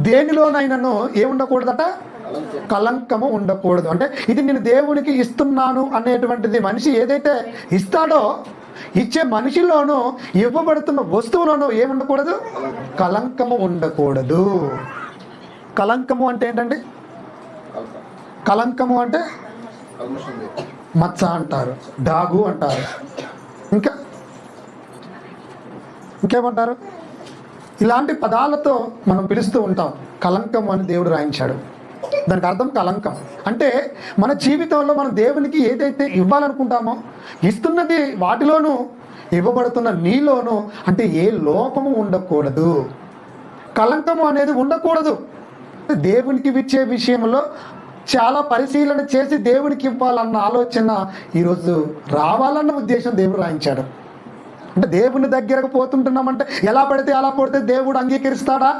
దేనిలోనైనాను ఏముండకూడదట, కలంకము ఉండకూడదు. అంటే ఇది నేను దేవునికి ఇస్తున్నాను అనేటువంటిది మనిషి ఏదైతే ఇస్తాడో, ఇచ్చే మనిషిలోనూ ఇవ్వబడుతున్న వస్తువులోనూ ఏముండకూడదు, కలంకము ఉండకూడదు. కలంకము అంటే ఏంటండి? కలంకము అంటే మచ్చ అంటారు, డాగు అంటారు, ఇంకేమంటారు? ఇలాంటి పదాలతో మనం పిలుస్తూ ఉంటాం. కలంకం అని దేవుడు రాయించాడు. దానికి అర్థం కలంకం అంటే మన జీవితంలో మనం దేవునికి ఏదైతే ఇవ్వాలనుకుంటామో ఇస్తున్నది వాటిలోనూ, ఇవ్వబడుతున్న నీలోనూ అంటే ఏ లోపము ఉండకూడదు, కలంకము అనేది ఉండకూడదు. దేవునికి ఇచ్చే విషయంలో చాలా పరిశీలన చేసి దేవునికి ఇవ్వాలన్న ఆలోచన ఈరోజు రావాలన్న ఉద్దేశం దేవుడు రాయించాడు. అంటే దేవుని దగ్గరకు పోతుంటున్నామంటే ఎలా పడితే అలా పడితే దేవుడు అంగీకరిస్తాడా?